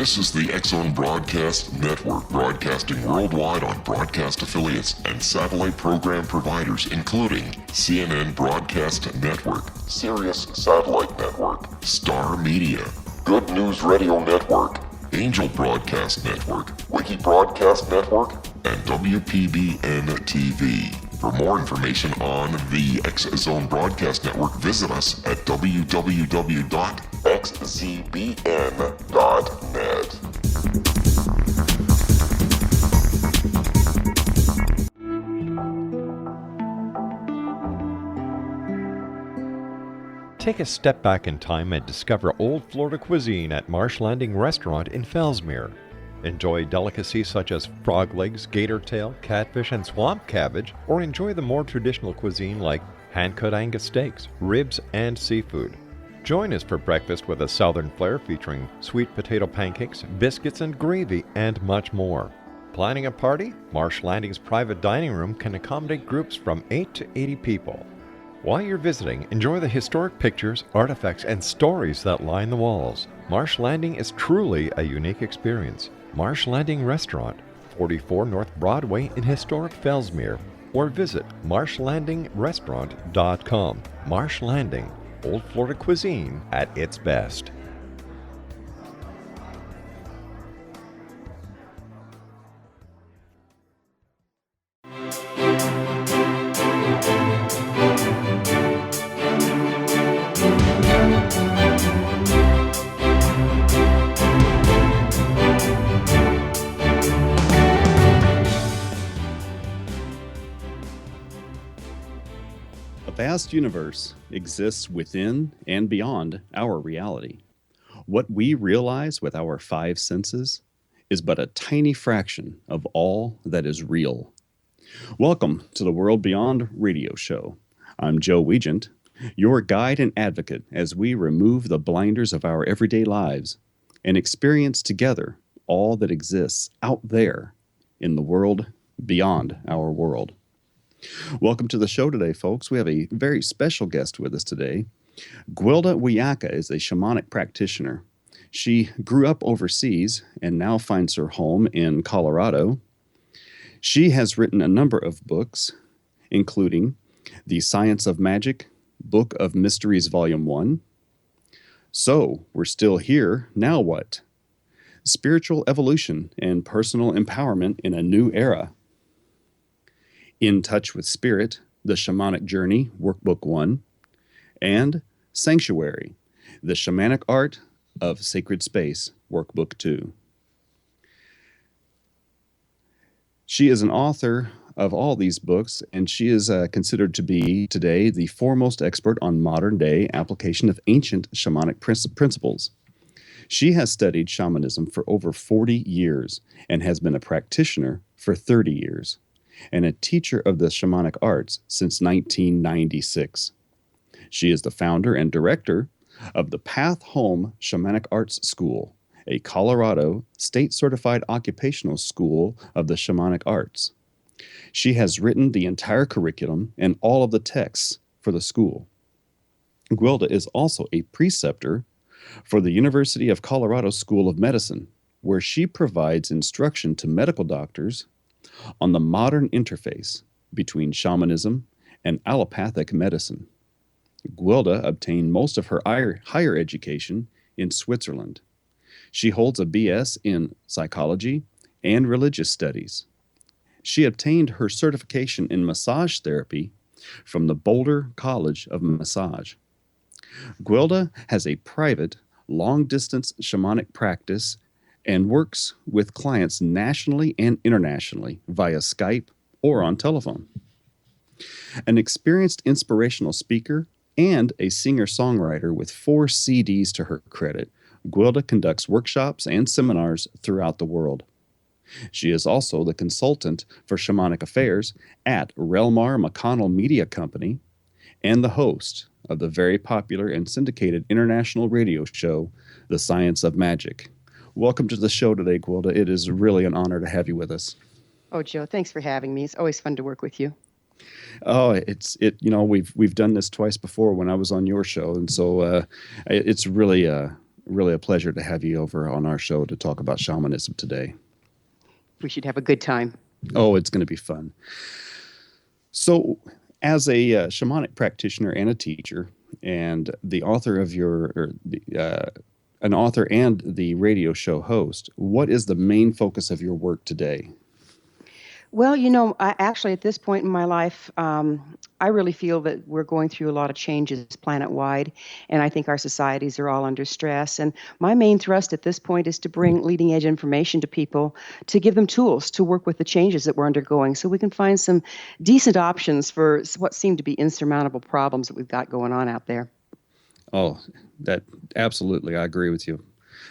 This is the X-Zone Broadcast Network, broadcasting worldwide on broadcast affiliates and satellite program providers, including CNN Broadcast Network, Sirius Satellite Network, Star Media, Good News Radio Network, Angel Broadcast Network, Wiki Broadcast Network, and WPBN TV. For more information on the X-Zone Broadcast Network, visit us at www.xzbn.net. Take a step back in time and discover old Florida cuisine at Marsh Landing Restaurant in Fellsmere. Enjoy delicacies such as frog legs, gator tail, catfish, and swamp cabbage, or enjoy the more traditional cuisine like hand-cut Angus steaks, ribs, and seafood. Join us for breakfast with a southern flair featuring sweet potato pancakes, biscuits and gravy, and much more. Planning a party? Marsh Landing's private dining room can accommodate groups from 8 to 80 people. While you're visiting, enjoy the historic pictures, artifacts, and stories that line the walls. Marsh Landing is truly a unique experience. Marsh Landing Restaurant, 44 North Broadway in historic Fellsmere, or visit marshlandingrestaurant.com. Marsh Landing, Old Florida cuisine at its best. A vast universe exists within and beyond our reality. What we realize with our five senses is but a tiny fraction of all that is real. Welcome to the World Beyond radio show. I'm Joe Weigant, your guide and advocate as we remove the blinders of our everyday lives and experience together all that exists out there in the world beyond our world. Welcome to the show today, folks. We have a very special guest with us today. Gwilda Wiyaka is a shamanic practitioner. She grew up overseas and now finds her home in Colorado. She has written a number of books, including The Science of Magic, Book of Mysteries, Volume 1. So, we're still here, now what? Spiritual Evolution and Personal Empowerment in a New Era. In Touch with Spirit, The Shamanic Journey, Workbook 1, and Sanctuary, The Shamanic Art of Sacred Space, Workbook 2. She is an author of all these books, and she is considered to be today the foremost expert on modern-day application of ancient shamanic principles. She has studied shamanism for over 40 years and has been a practitioner for 30 years. And a teacher of the shamanic arts since 1996. She is the founder and director of the Path Home Shamanic Arts School, a Colorado state-certified occupational school of the shamanic arts. She has written the entire curriculum and all of the texts for the school. Gwilda is also a preceptor for the University of Colorado School of Medicine, where she provides instruction to medical doctors on the modern interface between shamanism and allopathic medicine. Gwilda obtained most of her higher education in Switzerland. She holds a BS in psychology and religious studies. She obtained her certification in massage therapy from the Boulder College of Massage. Gwilda has a private, long-distance shamanic practice and works with clients nationally and internationally via Skype or on telephone. An experienced inspirational speaker and a singer-songwriter with 4 CDs to her credit, Gwilda conducts workshops and seminars throughout the world. She is also the consultant for shamanic affairs at Relmar McConnell Media Company and the host of the very popular and syndicated international radio show, The Science of Magic. Welcome to the show today, Gwilda. It is really an honor to have you with us. Oh, Joe, thanks for having me. It's always fun to work with you. Oh, we've done this twice before when I was on your show, and so it's really really a pleasure to have you over on our show to talk about shamanism today. We should have a good time. Oh, it's going to be fun. So, as a shamanic practitioner and a teacher, and the author of an author and the radio show host, what is the main focus of your work today? Well, I actually, at this point in my life, I really feel that we're going through a lot of changes planet-wide, and I think our societies are all under stress. And my main thrust at this point is to bring leading-edge information to people, to give them tools to work with the changes that we're undergoing, so we can find some decent options for what seem to be insurmountable problems that we've got going on out there. Oh, that absolutely, I agree with you.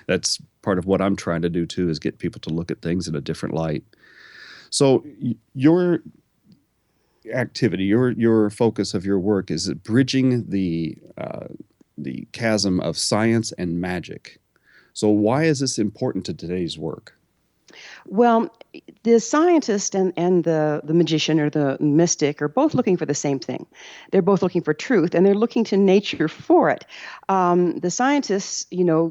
That's part of what I'm trying to do too, is get people to look at things in a different light. So your activity, your focus of your work is bridging the chasm of science and magic. So why is this important to today's work? Well, the scientist and the magician or the mystic are both looking for the same thing. They're both looking for truth, and they're looking to nature for it. The scientists,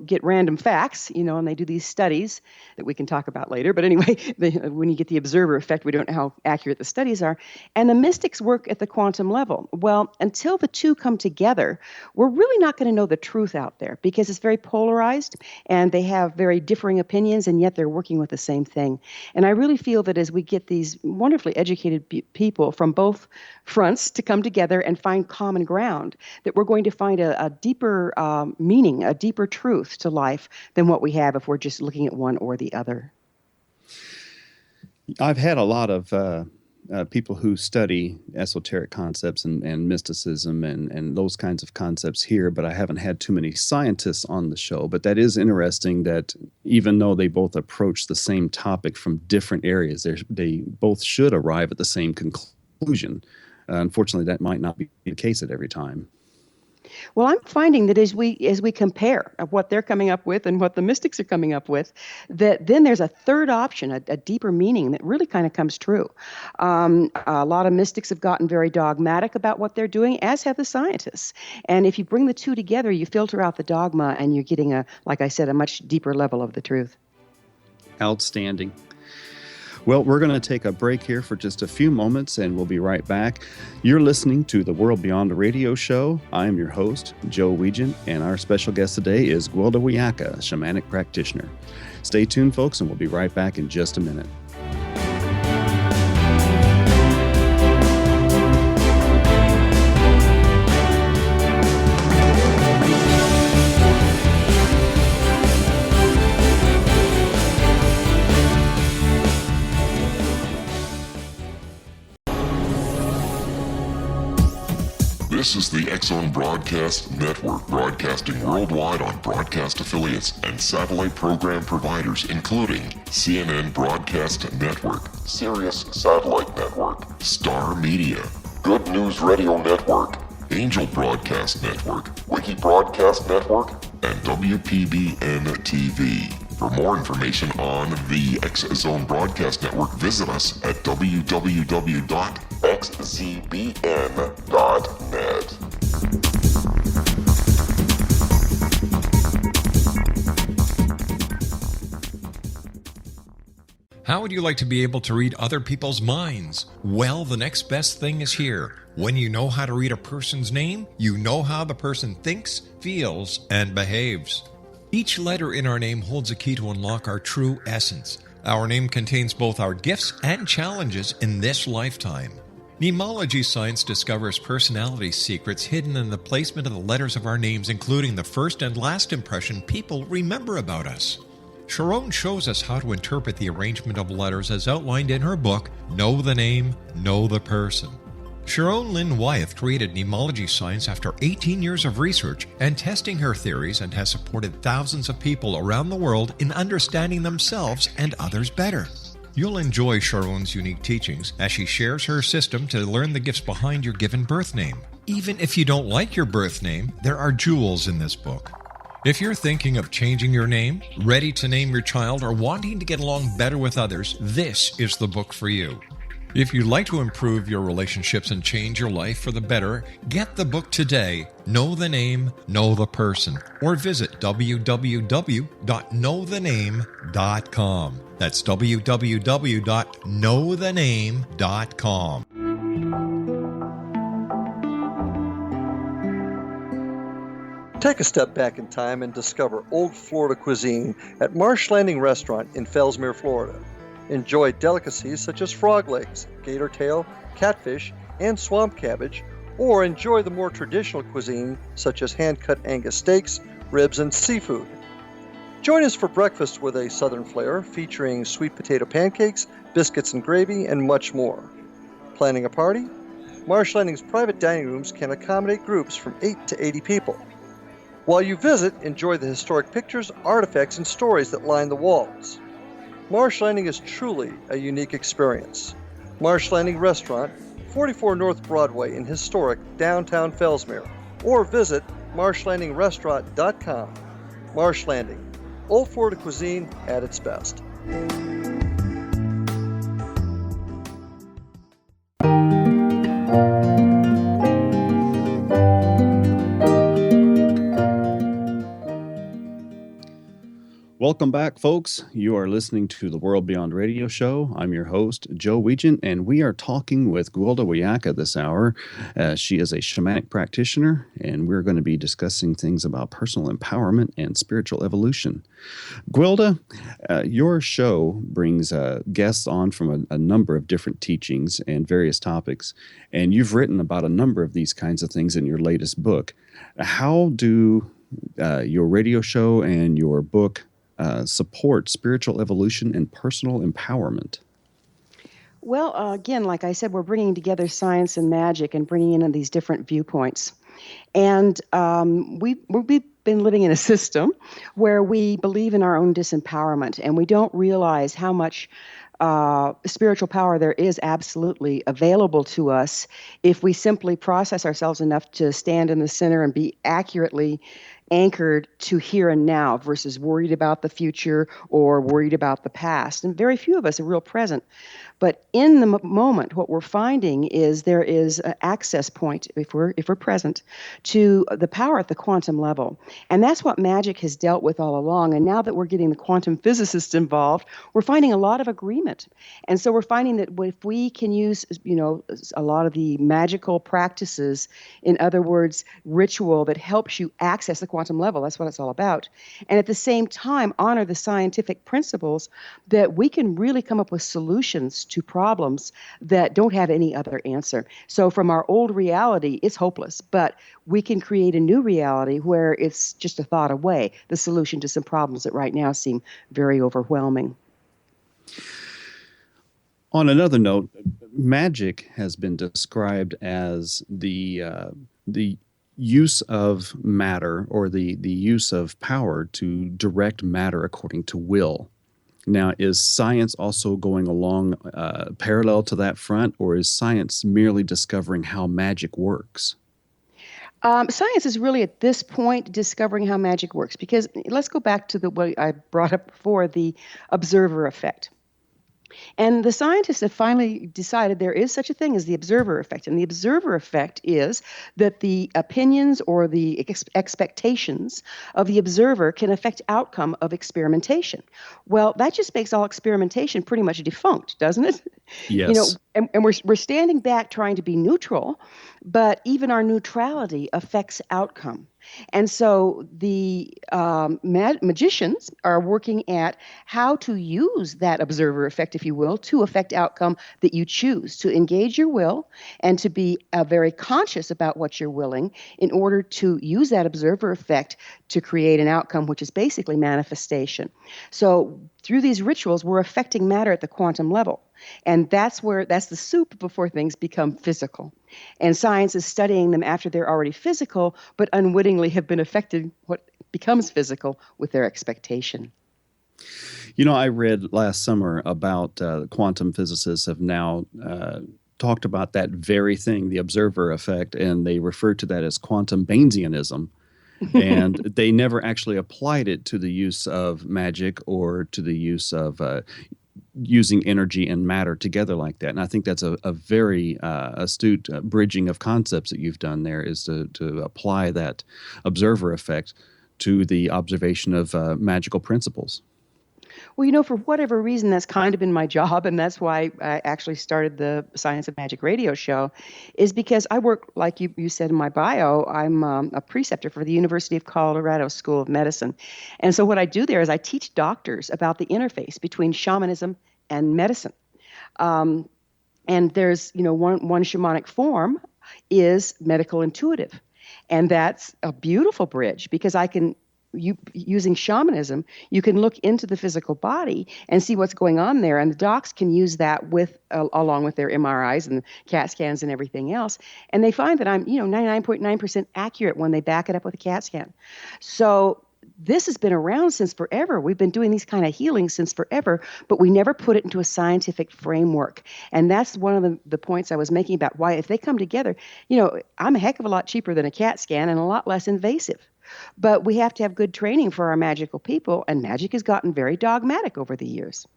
get random facts, and they do these studies that we can talk about later. But anyway, when you get the observer effect, we don't know how accurate the studies are. And the mystics work at the quantum level. Well, until the two come together, we're really not going to know the truth out there, because it's very polarized, and they have very differing opinions, and yet they're working with the same thing. And I really feel that as we get these wonderfully educated people from both fronts to come together and find common ground, that we're going to find a deeper meaning, a deeper truth to life than what we have if we're just looking at one or the other. I've had a lot of people who study esoteric concepts and mysticism and those kinds of concepts here, but I haven't had too many scientists on the show. But that is interesting that even though they both approach the same topic from different areas, they both should arrive at the same conclusion. Unfortunately, that might not be the case at every time. Well, I'm finding that as we compare what they're coming up with and what the mystics are coming up with, that then there's a third option, a deeper meaning that really kind of comes true. A lot of mystics have gotten very dogmatic about what they're doing, as have the scientists. And if you bring the two together, you filter out the dogma, and you're getting like I said, a much deeper level of the truth. Outstanding. Well, we're going to take a break here for just a few moments, and we'll be right back. You're listening to The World Beyond Radio Show. I'm your host, Joe Weigant, and our special guest today is Gwilda Wiyaka, a shamanic practitioner. Stay tuned, folks, and we'll be right back in just a minute. This is the X-Zone Broadcast Network, broadcasting worldwide on broadcast affiliates and satellite program providers, including CNN Broadcast Network, Sirius Satellite Network, Star Media, Good News Radio Network, Angel Broadcast Network, Wiki Broadcast Network, and WPBN TV. For more information on the X-Zone Broadcast Network, visit us at www.xzbn.net. How would you like to be able to read other people's minds? Well, the next best thing is here. When you know how to read a person's name, you know how the person thinks, feels, and behaves. Each letter in our name holds a key to unlock our true essence. Our name contains both our gifts and challenges in this lifetime. Mnemology science discovers personality secrets hidden in the placement of the letters of our names, including the first and last impression people remember about us. Sharon shows us how to interpret the arrangement of letters as outlined in her book, Know the Name, Know the Person. Sharon Lynn Wyeth created mnemology science after 18 years of research and testing her theories, and has supported thousands of people around the world in understanding themselves and others better. You'll enjoy Sharon's unique teachings as she shares her system to learn the gifts behind your given birth name. Even if you don't like your birth name, there are jewels in this book. If you're thinking of changing your name, ready to name your child, or wanting to get along better with others, this is the book for you. If you'd like to improve your relationships and change your life for the better, get the book today, Know the Name, Know the Person, or visit www.knowthename.com. That's www.knowthename.com. Take a step back in time and discover old Florida cuisine at Marsh Landing Restaurant in Fellsmere, Florida. Enjoy delicacies such as frog legs, gator tail, catfish, and swamp cabbage, or enjoy the more traditional cuisine such as hand-cut Angus steaks, ribs, and seafood. Join us for breakfast with a southern flair featuring sweet potato pancakes, biscuits and gravy, and much more. Planning a party? Marsh Landing's private dining rooms can accommodate groups from 8 to 80 people. While you visit, enjoy the historic pictures, artifacts, and stories that line the walls. Marsh Landing is truly a unique experience. Marsh Landing Restaurant, 44 North Broadway in historic downtown Fellsmere, or visit marshlandingrestaurant.com. Marsh Landing, old Florida cuisine at its best. Welcome back, folks. You are listening to the World Beyond Radio Show. I'm your host, Joe Weigant, and we are talking with Gwilda Wiyaka this hour. She is a shamanic practitioner, and we're going to be discussing things about personal empowerment and spiritual evolution. Gwilda, your show brings guests on from a number of different teachings and various topics, and you've written about a number of these kinds of things in your latest book. How do your radio show and your book support spiritual evolution and personal empowerment? Well, again, like I said, we're bringing together science and magic and bringing in these different viewpoints. And we've been living in a system where we believe in our own disempowerment, and we don't realize how much spiritual power there is absolutely available to us if we simply process ourselves enough to stand in the center and be accurately anchored to here and now versus worried about the future or worried about the past. And very few of us are real present. But in the moment, what we're finding is there is an access point, if we're present, to the power at the quantum level. And that's what magic has dealt with all along. And now that we're getting the quantum physicists involved, we're finding a lot of agreement. And so we're finding that if we can use, a lot of the magical practices, in other words, ritual that helps you access the quantum level, that's what it's all about, and at the same time honor the scientific principles, that we can really come up with solutions to problems that don't have any other answer. So from our old reality, it's hopeless, but we can create a new reality where it's just a thought away, the solution to some problems that right now seem very overwhelming. On another note, magic has been described as the use of matter, or the use of power to direct matter according to will. Now, is science also going along parallel to that front, or is science merely discovering how magic works? Science is really at this point discovering how magic works, because let's go back to what I brought up before, the observer effect. And the scientists have finally decided there is such a thing as the observer effect. And the observer effect is that the opinions or the expectations of the observer can affect outcome of experimentation. Well, that just makes all experimentation pretty much defunct, doesn't it? Yes. And we're standing back trying to be neutral, but even our neutrality affects outcome. And so the magicians are working at how to use that observer effect, if you will, to affect outcome that you choose, to engage your will and to be very conscious about what you're willing in order to use that observer effect to create an outcome, which is basically manifestation. So through these rituals, we're affecting matter at the quantum level. And that's the soup before things become physical. And science is studying them after they're already physical, but unwittingly have been affected what becomes physical with their expectation. I read last summer about quantum physicists have now talked about that very thing, the observer effect, and they refer to that as quantum Bayesianism. And they never actually applied it to the use of magic or to the use of using energy and matter together like that. And I think that's a very astute bridging of concepts that you've done there, is to apply that observer effect to the observation of magical principles. Well, for whatever reason, that's kind of been my job, and that's why I actually started the Science of Magic radio show, is because I work, like you said in my bio, I'm a preceptor for the University of Colorado School of Medicine. And so what I do there is I teach doctors about the interface between shamanism and medicine. And there's, one shamanic form is medical intuitive. And that's a beautiful bridge, because using shamanism, you can look into the physical body and see what's going on there, and the docs can use that along with their MRIs and CAT scans and everything else, and they find that I'm 99.9% accurate when they back it up with a CAT scan. So this has been around since forever. We've been doing these kind of healings since forever, but we never put it into a scientific framework. And that's one of the points I was making about why, if they come together, I'm a heck of a lot cheaper than a CAT scan and a lot less invasive. But we have to have good training for our magical people, and magic has gotten very dogmatic over the years.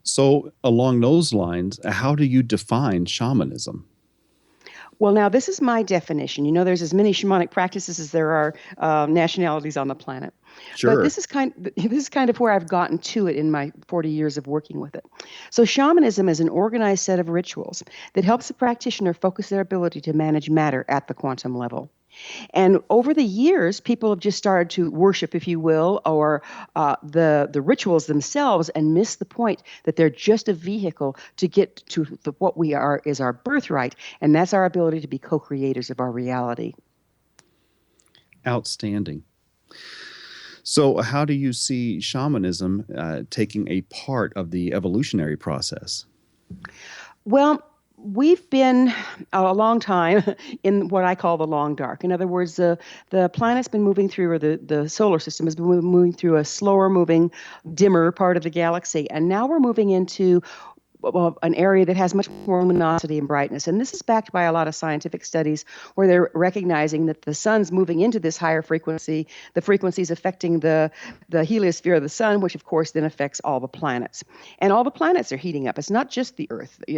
So along those lines, how do you define shamanism? Well, now this is my definition. There's as many shamanic practices as there are nationalities on the planet. Sure. But this is kind of where I've gotten to it in my 40 years of working with it. So shamanism is an organized set of rituals that helps the practitioner focus their ability to manage matter at the quantum level. And over the years, people have just started to worship, if you will, or the rituals themselves, and miss the point that they're just a vehicle to get to what we are is our birthright, and that's our ability to be co-creators of our reality. Outstanding. So how do you see shamanism taking a part of the evolutionary process? Well, we've been a long time in what I call the long dark. In other words, the planet's been moving through, or the solar system has been moving through a slower moving, dimmer part of the galaxy. And now we're moving into an area that has much more luminosity and brightness. And this is backed by a lot of scientific studies where they're recognizing that the sun's moving into this higher frequency. The frequency is affecting the heliosphere of the sun, which of course then affects all the planets. And all the planets are heating up. It's not just the Earth. We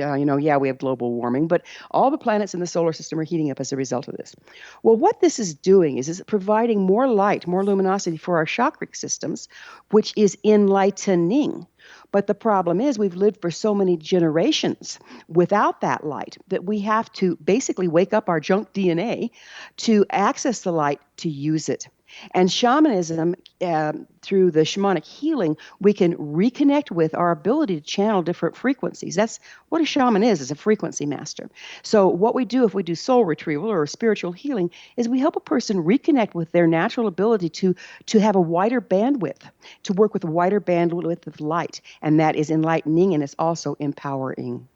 have global warming, but all the planets in the solar system are heating up as a result of this. Well, what this is doing is providing more light, more luminosity for our chakric systems, which is enlightening. But the problem is we've lived for so many generations without that light that we have to basically wake up our junk DNA to access the light, to use it. And shamanism, through the shamanic healing, we can reconnect with our ability to channel different frequencies. That's what a shaman is a frequency master. So what we do if we do soul retrieval or spiritual healing is we help a person reconnect with their natural ability to have a wider bandwidth, to work with a wider bandwidth of light. And that is enlightening, and it's also empowering.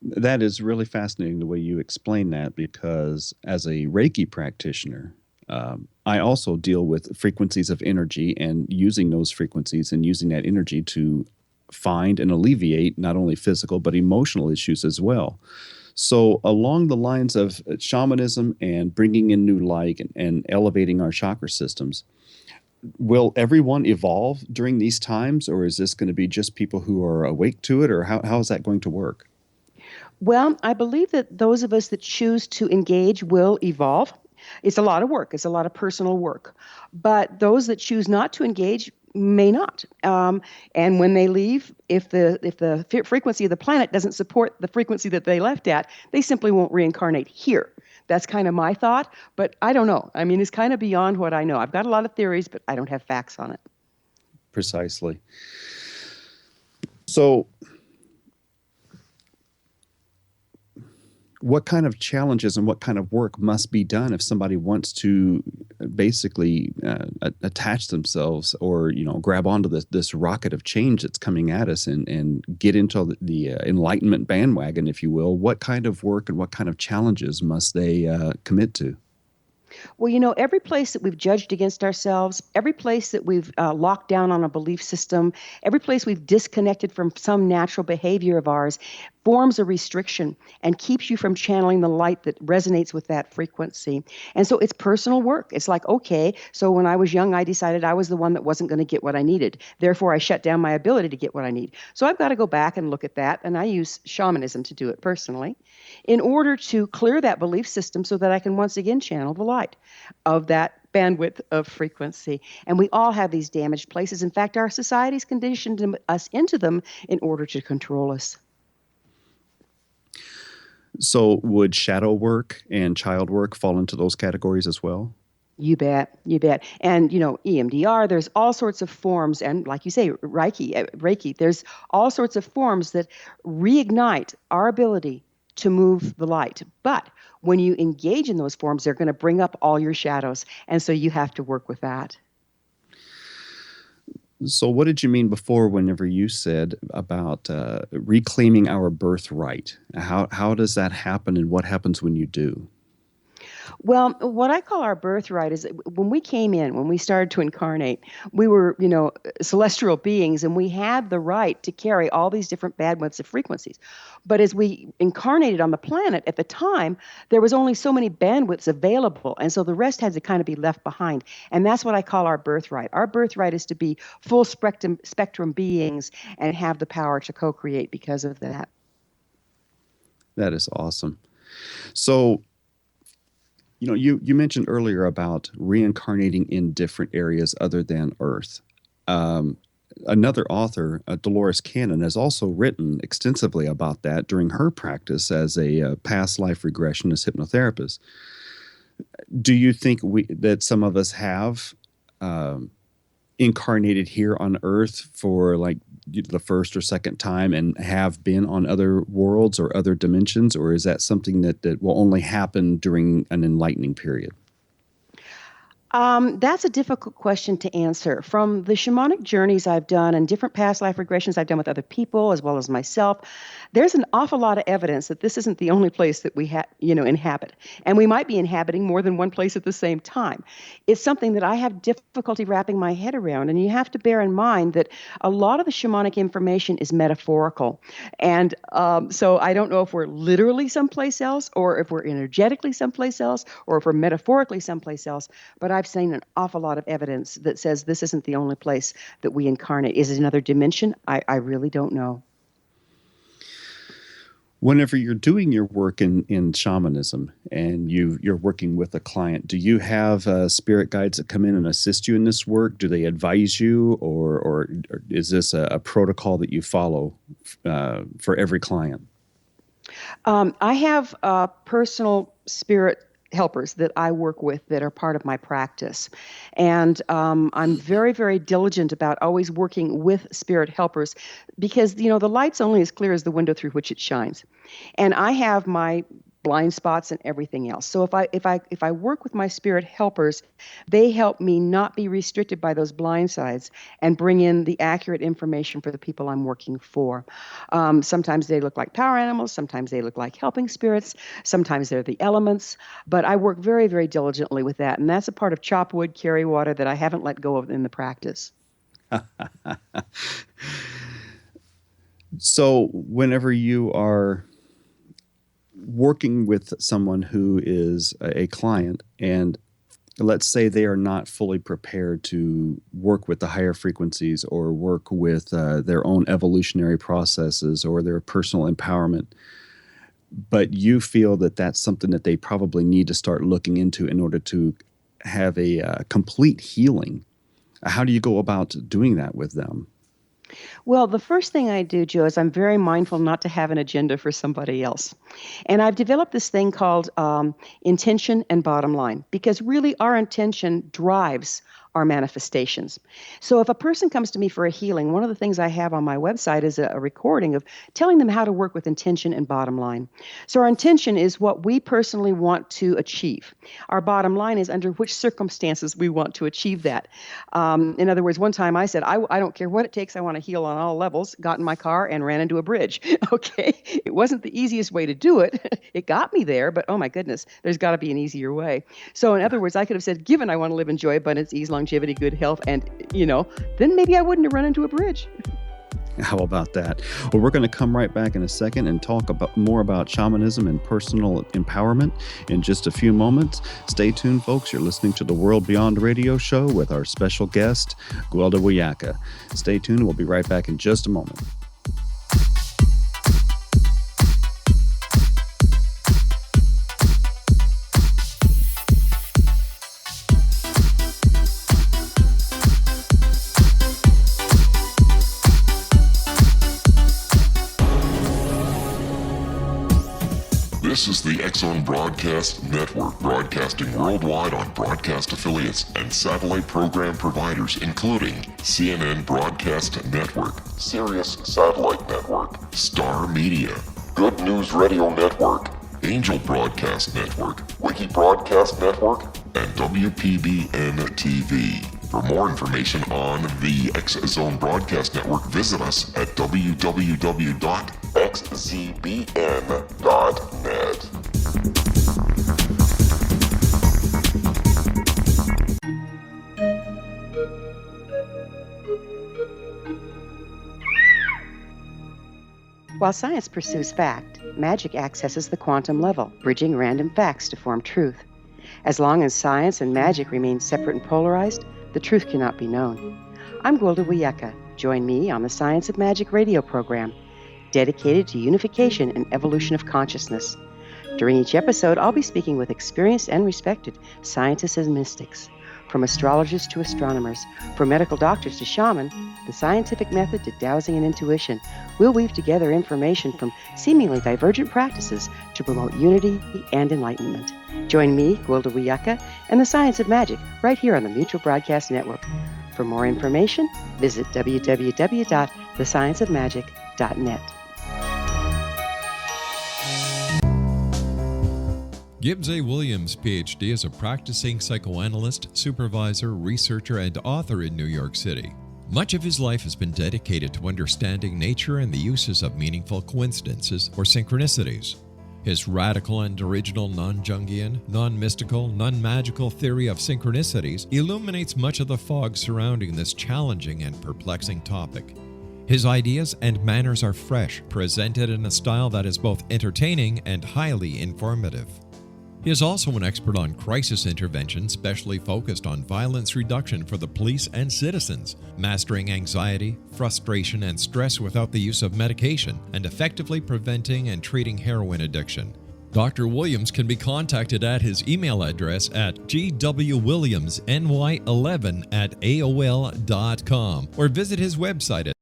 That is really fascinating the way you explain that, because as a Reiki practitioner, I also deal with frequencies of energy and using those frequencies and using that energy to find and alleviate not only physical but emotional issues as well. So along the lines of shamanism and bringing in new light and elevating our chakra systems, will everyone evolve during these times, or is this going to be just people who are awake to it, or how is that going to work? Well, I believe that those of us that choose to engage will evolve. It's a lot of work. It's a lot of personal work. But those that choose not to engage may not. And when they leave, if the frequency of the planet doesn't support the frequency that they left at, they simply won't reincarnate here. That's kind of my thought, but I don't know. I mean, it's kind of beyond what I know. I've got a lot of theories, but I don't have facts on it. Precisely. So what kind of challenges and what kind of work must be done if somebody wants to basically attach themselves or, grab onto this rocket of change that's coming at us and get into the enlightenment bandwagon, if you will? What kind of work and what kind of challenges must they commit to? Well, every place that we've judged against ourselves, every place that we've locked down on a belief system, every place we've disconnected from some natural behavior of ours, forms a restriction and keeps you from channeling the light that resonates with that frequency. And so it's personal work. It's like, okay, so when I was young, I decided I was the one that wasn't going to get what I needed. Therefore, I shut down my ability to get what I need. So I've got to go back and look at that, and I use shamanism to do it personally in order to clear that belief system so that I can once again channel the light of that bandwidth of frequency. And we all have these damaged places. In fact, our society's conditioned us into them in order to control us. So would shadow work and child work fall into those categories as well? You bet. You bet. And, EMDR, there's all sorts of forms. And like you say, Reiki, there's all sorts of forms that reignite our ability to move the light. But when you engage in those forms, they're going to bring up all your shadows. And so you have to work with that. So what did you mean before whenever you said about reclaiming our birthright? How does that happen, and what happens when you do? Well, what I call our birthright is when we came in, when we started to incarnate, we were, celestial beings, and we had the right to carry all these different bandwidths of frequencies. But as we incarnated on the planet at the time, there was only so many bandwidths available, and so the rest had to kind of be left behind. And that's what I call our birthright. Our birthright is to be full spectrum beings and have the power to co-create because of that. That is awesome. So, you mentioned earlier about reincarnating in different areas other than Earth. Another author, Dolores Cannon, has also written extensively about that during her practice as a past life regressionist hypnotherapist. Do you think that some of us have incarnated here on Earth for like the first or second time and have been on other worlds or other dimensions, or is that something that will only happen during an enlightening period? That's a difficult question to answer. From the shamanic journeys I've done and different past life regressions I've done with other people as well as myself, there's an awful lot of evidence that this isn't the only place that we inhabit. And we might be inhabiting more than one place at the same time. It's something that I have difficulty wrapping my head around. And you have to bear in mind that a lot of the shamanic information is metaphorical. And so I don't know if we're literally someplace else or if we're energetically someplace else or if we're metaphorically someplace else. But I've seen an awful lot of evidence that says this isn't the only place that we incarnate. Is it another dimension? I really don't know. Whenever you're doing your work in shamanism and you're working with a client, do you have spirit guides that come in and assist you in this work? Do they advise you, or is this a protocol that you follow for every client? I have personal spirit helpers that I work with that are part of my practice. And I'm very, very diligent about always working with spirit helpers because, the light's only as clear as the window through which it shines. And I have my blind spots and everything else. So if I work with my spirit helpers, they help me not be restricted by those blind sides and bring in the accurate information for the people I'm working for. Sometimes they look like power animals, sometimes they look like helping spirits, sometimes they're the elements, but I work very, very diligently with that. And that's a part of chop wood, carry water that I haven't let go of in the practice. So whenever you are working with someone who is a client, and let's say they are not fully prepared to work with the higher frequencies or work with their own evolutionary processes or their personal empowerment, but you feel that that's something that they probably need to start looking into in order to have a complete healing, how do you go about doing that with them? Well, the first thing I do, Joe, is I'm very mindful not to have an agenda for somebody else. And I've developed this thing called intention and bottom line, because really our intention drives our manifestations. So if a person comes to me for a healing, one of the things I have on my website is a recording of telling them how to work with intention and bottom line. So our intention is what we personally want to achieve. Our bottom line is under which circumstances we want to achieve that. In other words, one time I said, I don't care what it takes, I want to heal on all levels, got in my car and ran into a bridge. Okay, it wasn't the easiest way to do it. It got me there, but oh my goodness, there's got to be an easier way. So in other words, I could have said, given I want to live in joy, abundance, ease, longevity, good health, and, then maybe I wouldn't have run into a bridge. How about that? Well, we're going to come right back in a second and talk more about shamanism and personal empowerment in just a few moments. Stay tuned, folks. You're listening to the World Beyond Radio Show with our special guest, Gwilda Wiyaka. Stay tuned. We'll be right back in just a moment. This is the X-Zone Broadcast Network, broadcasting worldwide on broadcast affiliates and satellite program providers, including CNN Broadcast Network, Sirius Satellite Network, Star Media, Good News Radio Network, Angel Broadcast Network, Wiki Broadcast Network, and WPBN TV. For more information on the X-Zone Broadcast Network, visit us at www.xzbn.net. While science pursues fact, magic accesses the quantum level, bridging random facts to form truth. As long as science and magic remain separate and polarized, the truth cannot be known. I'm Gwilda Wiyaka. Join me on the Science of Magic radio program, dedicated to unification and evolution of consciousness. During each episode, I'll be speaking with experienced and respected scientists and mystics. From astrologers to astronomers, from medical doctors to shaman, the scientific method to dowsing and intuition, we'll weave together information from seemingly divergent practices to promote unity and enlightenment. Join me, Gwilda Wiyaka, and the Science of Magic right here on the Mutual Broadcast Network. For more information, visit www.thescienceofmagic.net. Gibbs A. Williams, Ph.D., is a practicing psychoanalyst, supervisor, researcher, and author in New York City. Much of his life has been dedicated to understanding nature and the uses of meaningful coincidences or synchronicities. His radical and original non-Jungian, non-mystical, non-magical theory of synchronicities illuminates much of the fog surrounding this challenging and perplexing topic. His ideas and manners are fresh, presented in a style that is both entertaining and highly informative. He is also an expert on crisis intervention, specially focused on violence reduction for the police and citizens, mastering anxiety, frustration, and stress without the use of medication, and effectively preventing and treating heroin addiction. Dr. Williams can be contacted at his email address at gwwilliamsny11@aol.com or visit his website at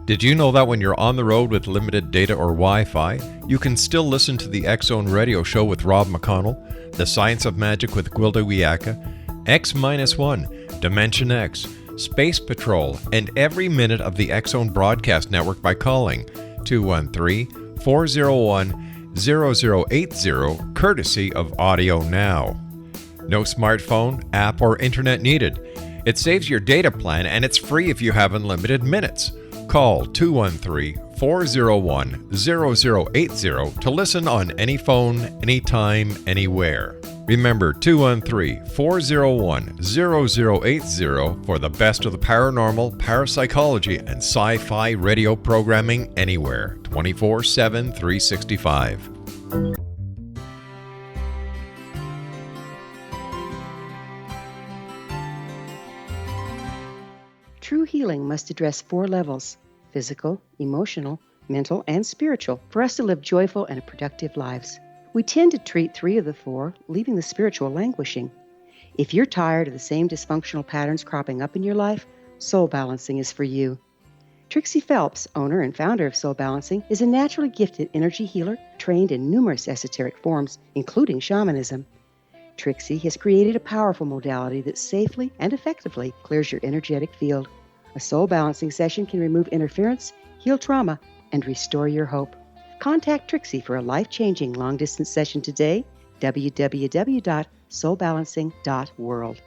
Did you know that when you're on the road with limited data or Wi-Fi, you can still listen to the X-Zone Radio Show with Rob McConnell, The Science of Magic with Gwilda Wiyaka, X-1, Dimension X, Space Patrol, and every minute of the X-Zone Broadcast Network by calling 213-401-0080, courtesy of Audio Now. No smartphone, app, or internet needed. It saves your data plan and it's free if you have unlimited minutes. Call 213-401-0080 to listen on any phone, anytime, anywhere. Remember 213-401-0080 for the best of the paranormal, parapsychology, and sci-fi radio programming anywhere, 24/7, 365. True healing must address 4 levels: physical, emotional, mental, and spiritual, for us to live joyful and productive lives. We tend to treat 3 of the 4, leaving the spiritual languishing. If you're tired of the same dysfunctional patterns cropping up in your life, Soul Balancing is for you. Trixie Phelps, owner and founder of Soul Balancing, is a naturally gifted energy healer trained in numerous esoteric forms, including shamanism. Trixie has created a powerful modality that safely and effectively clears your energetic field. A Soul Balancing session can remove interference, heal trauma, and restore your hope. Contact Trixie for a life-changing long-distance session today, www.soulbalancing.world.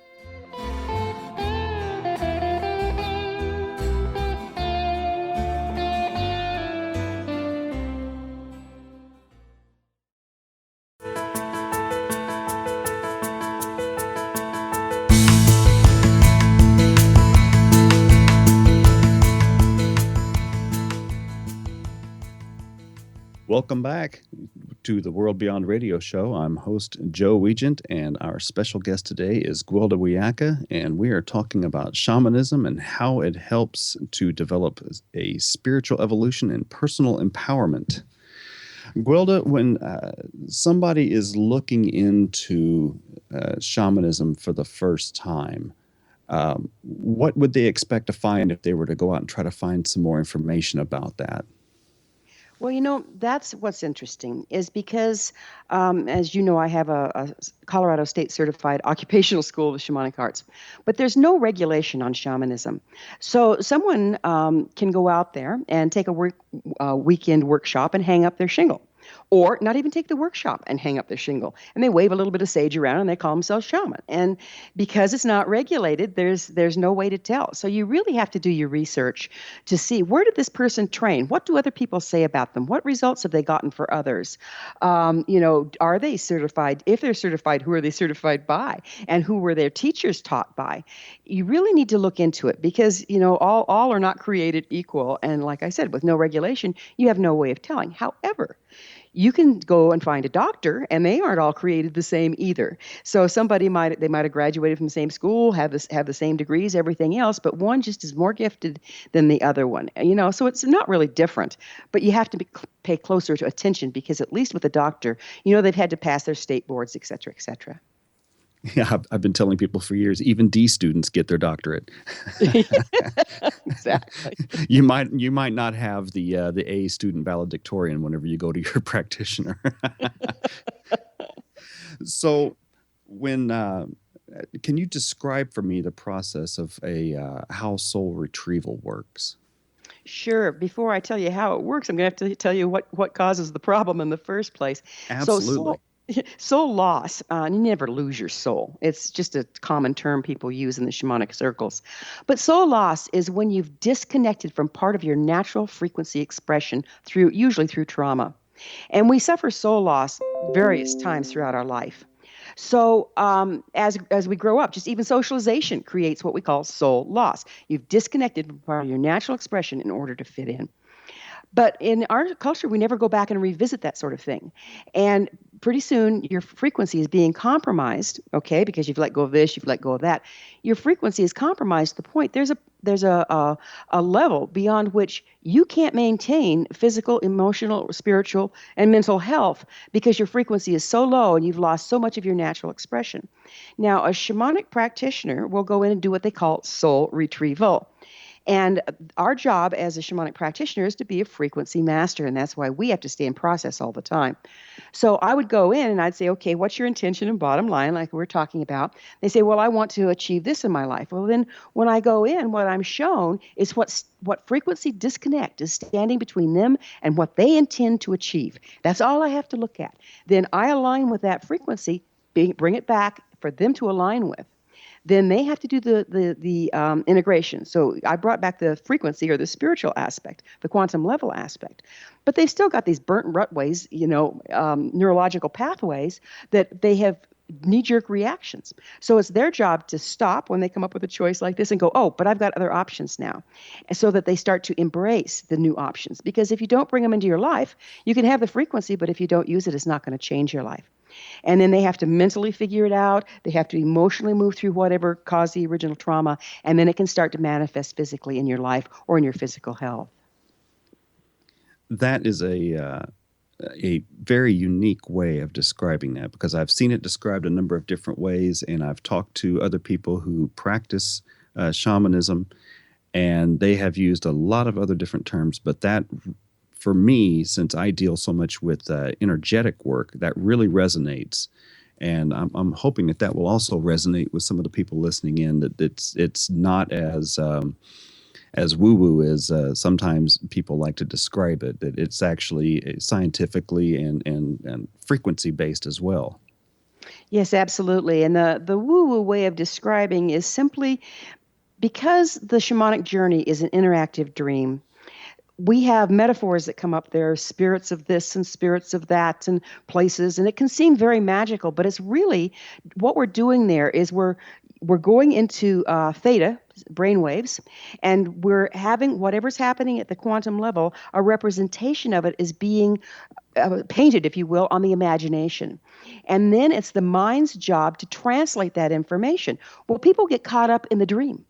Welcome back to the World Beyond Radio Show. I'm host Joe Weigant, and our special guest today is Gwilda Wiyaka, and we are talking about shamanism and how it helps to develop a spiritual evolution and personal empowerment. Gwilda, when somebody is looking into shamanism for the first time, what would they expect to find if they were to go out and try to find some more information about that? Well, that's what's interesting is because, as you know, I have a Colorado State certified occupational school of shamanic arts, but there's no regulation on shamanism. So someone can go out there and take a weekend workshop and hang up their shingle. Or not even take the workshop and hang up their shingle. And they wave a little bit of sage around and they call themselves shaman. And because it's not regulated, there's no way to tell. So you really have to do your research to see, where did this person train? What do other people say about them? What results have they gotten for others? Are they certified? If they're certified, who are they certified by? And who were their teachers taught by? You really need to look into it because, all are not created equal. And like I said, with no regulation, you have no way of telling. However, you can go and find a doctor, and they aren't all created the same either. So somebody might have graduated from the same school, have the same degrees, everything else, but one just is more gifted than the other one. So it's not really different, but you have to pay closer attention because at least with a doctor, they've had to pass their state boards, et cetera, et cetera. Yeah, I've been telling people for years, even D students get their doctorate. Exactly. You might not have the A student valedictorian whenever you go to your practitioner. So, can you describe for me the process of how soul retrieval works? Sure. Before I tell you how it works, I'm going to have to tell you what causes the problem in the first place. Absolutely. Soul loss, you never lose your soul. It's just a common term people use in the shamanic circles. But soul loss is when you've disconnected from part of your natural frequency expression usually through trauma. And we suffer soul loss various times throughout our life. So as we grow up, just even socialization creates what we call soul loss. You've disconnected from part of your natural expression in order to fit in. But in our culture, we never go back and revisit that sort of thing. And pretty soon, your frequency is being compromised, okay, because you've let go of this, you've let go of that. Your frequency is compromised to the point there's a level beyond which you can't maintain physical, emotional, spiritual, and mental health because your frequency is so low and you've lost so much of your natural expression. Now, a shamanic practitioner will go in and do what they call soul retrieval. And our job as a shamanic practitioner is to be a frequency master, and that's why we have to stay in process all the time. So I would go in and I'd say, okay, what's your intention and bottom line, like we're talking about? They say, well, I want to achieve this in my life. Well, then when I go in, what I'm shown is what frequency disconnect is standing between them and what they intend to achieve. That's all I have to look at. Then I align with that frequency, bring it back for them to align with. Then they have to do the integration. So I brought back the frequency or the spiritual aspect, the quantum level aspect. But they've still got these burnt rutways, neurological pathways that they have knee-jerk reactions. So it's their job to stop when they come up with a choice like this and go, oh, but I've got other options now. And so that they start to embrace the new options. Because if you don't bring them into your life, you can have the frequency, but if you don't use it, it's not going to change your life. And then they have to mentally figure it out. They have to emotionally move through whatever caused the original trauma. And then it can start to manifest physically in your life or in your physical health. That is a very unique way of describing that, because I've seen it described a number of different ways, and I've talked to other people who practice shamanism, and they have used a lot of other different terms. But that, for me, since I deal so much with energetic work, that really resonates. And I'm hoping that will also resonate with some of the people listening in, that it's not as woo-woo as sometimes people like to describe it, that it's actually scientifically and frequency-based as well. Yes, absolutely. And the woo-woo way of describing is simply because the shamanic journey is an interactive dream. We have metaphors that come up there, spirits of this and spirits of that and places, and it can seem very magical, but it's really what we're doing there is we're we're going into theta brainwaves, and we're having whatever's happening at the quantum level, a representation of it is being painted, if you will, on the imagination. And then it's the mind's job to translate that information. Well, people get caught up in the dream.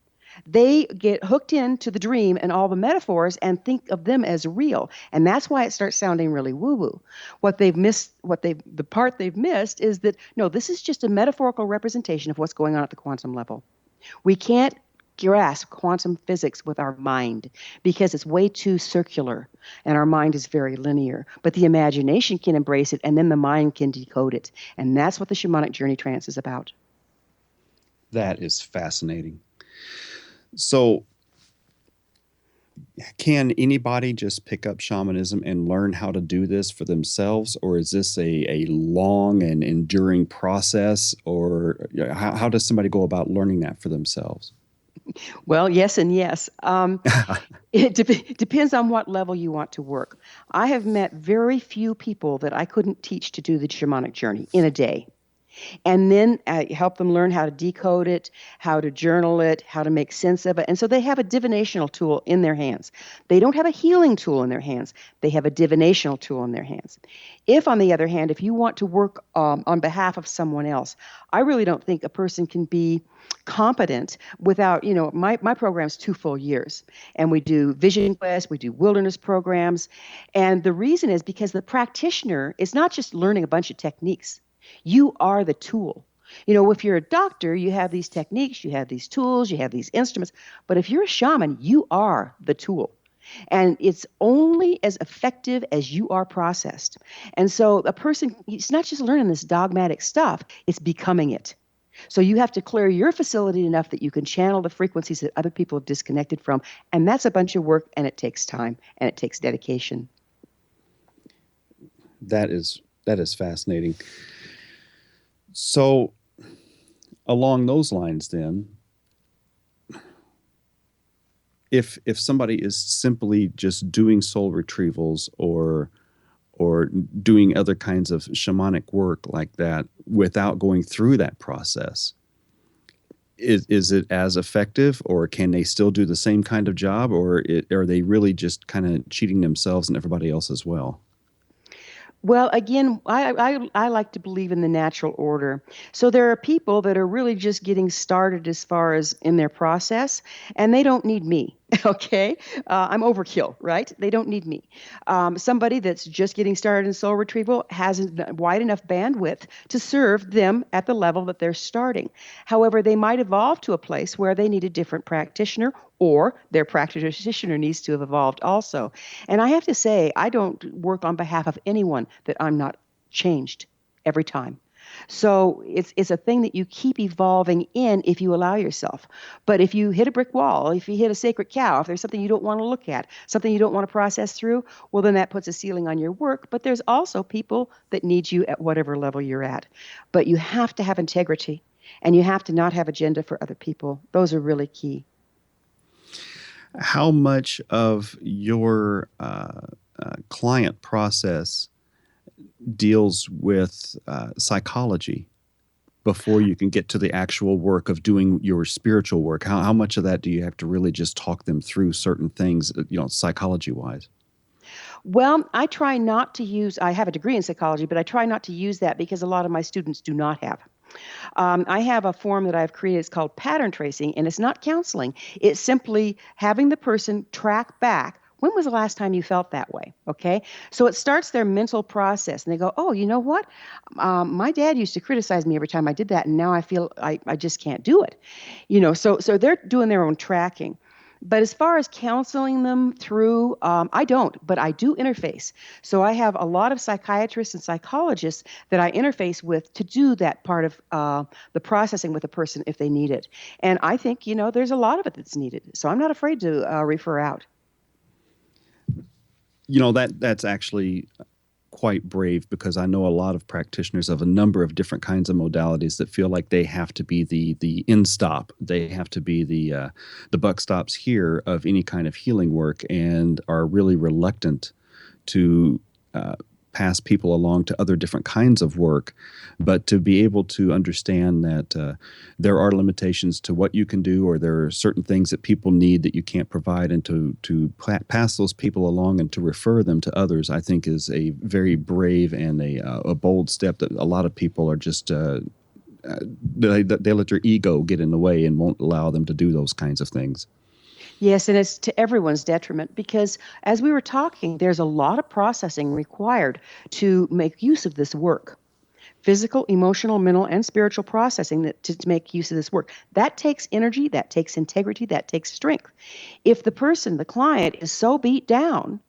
They get hooked into the dream and all the metaphors and think of them as real. And that's why it starts sounding really woo-woo. The part they've missed is that, no, this is just a metaphorical representation of what's going on at the quantum level. We can't grasp quantum physics with our mind because it's way too circular and our mind is very linear. But the imagination can embrace it, and then the mind can decode it. And that's what the shamanic journey trance is about. That is fascinating. So, can anybody just pick up shamanism and learn how to do this for themselves, or is this a long and enduring process, or how does somebody go about learning that for themselves? Well, yes and yes. It depends on what level you want to work. I have met very few people that I couldn't teach to do the shamanic journey in a day. And then help them learn how to decode it, how to journal it, how to make sense of it. And so they have a divinational tool in their hands. They don't have a healing tool in their hands. They have a divinational tool in their hands. If, on the other hand, if you want to work on behalf of someone else, I really don't think a person can be competent without, my program's 2 full years. And we do Vision Quest, we do wilderness programs. And the reason is because the practitioner is not just learning a bunch of techniques. You are the tool. If you're a doctor, you have these techniques, you have these tools, you have these instruments. But if you're a shaman, you are the tool. And it's only as effective as you are processed. And so a person, it's not just learning this dogmatic stuff, it's becoming it. So you have to clear your facility enough that you can channel the frequencies that other people have disconnected from. And that's a bunch of work, and it takes time, and it takes dedication. That is fascinating. So, along those lines, then, if somebody is simply just doing soul retrievals or doing other kinds of shamanic work like that without going through that process, is it as effective, or can they still do the same kind of job, or are they really just kind of cheating themselves and everybody else as well? Well, again, I like to believe in the natural order. So there are people that are really just getting started as far as in their process, and they don't need me. Okay, I'm overkill, right? They don't need me. Somebody that's just getting started in soul retrieval has a wide enough bandwidth to serve them at the level that they're starting. However, they might evolve to a place where they need a different practitioner, or their practitioner needs to have evolved also. And I have to say, I don't work on behalf of anyone that I'm not changed every time. So it's a thing that you keep evolving in if you allow yourself. But if you hit a brick wall, if you hit a sacred cow, if there's something you don't want to look at, something you don't want to process through, well, then that puts a ceiling on your work. But there's also people that need you at whatever level you're at. But you have to have integrity, and you have to not have agenda for other people. Those are really key. How much of your client process deals with psychology before you can get to the actual work of doing your spiritual work? How much of that do you have to really just talk them through certain things, psychology-wise? Well, I try not to use, I have a degree in psychology, but I try not to use that because a lot of my students do not have. I have a form that I've created. It's called pattern tracing, and it's not counseling. It's simply having the person track back. When was the last time you felt that way? Okay. So it starts their mental process, and they go, oh, you know what? My dad used to criticize me every time I did that, and now I feel I just can't do it. So they're doing their own tracking. But as far as counseling them through, I don't, but I do interface. So I have a lot of psychiatrists and psychologists that I interface with to do that part of the processing with a person if they need it. And I think, there's a lot of it that's needed. So I'm not afraid to refer out. That's actually quite brave, because I know a lot of practitioners of a number of different kinds of modalities that feel like they have to be the end stop. They have to be the buck stops here of any kind of healing work, and are really reluctant to pass people along to other different kinds of work, but to be able to understand that there are limitations to what you can do, or there are certain things that people need that you can't provide, and to pass those people along and to refer them to others, I think is a very brave and a bold step that a lot of people are just they let their ego get in the way and won't allow them to do those kinds of things. Yes, and it's to everyone's detriment because, as we were talking, there's a lot of processing required to make use of this work. Physical, emotional, mental, and spiritual processing to make use of this work. That takes energy, that takes integrity, that takes strength. If the client is so beat down,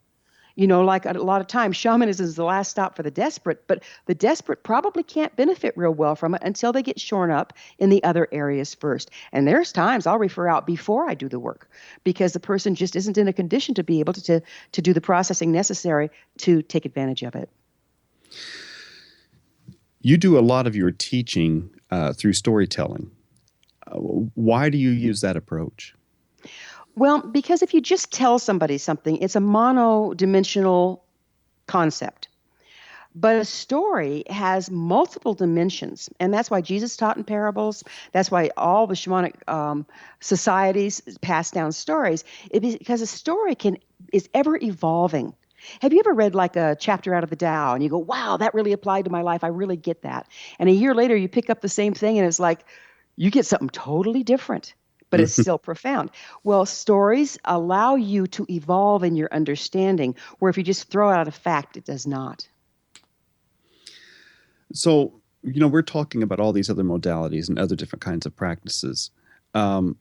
like a lot of times, shamanism is the last stop for the desperate, but the desperate probably can't benefit real well from it until they get shorn up in the other areas first. And there's times I'll refer out before I do the work because the person just isn't in a condition to be able to do the processing necessary to take advantage of it. You do a lot of your teaching through storytelling. Why do you use that approach? Well, because if you just tell somebody something, it's a monodimensional concept. But a story has multiple dimensions, and that's why Jesus taught in parables. That's why all the shamanic societies pass down stories, because a story is ever evolving. Have you ever read like a chapter out of the Tao and you go, wow, that really applied to my life. I really get that. And a year later, you pick up the same thing and it's like you get something totally different, but it's still profound. Well, stories allow you to evolve in your understanding, where if you just throw out a fact, it does not. So, we're talking about all these other modalities and other different kinds of practices. How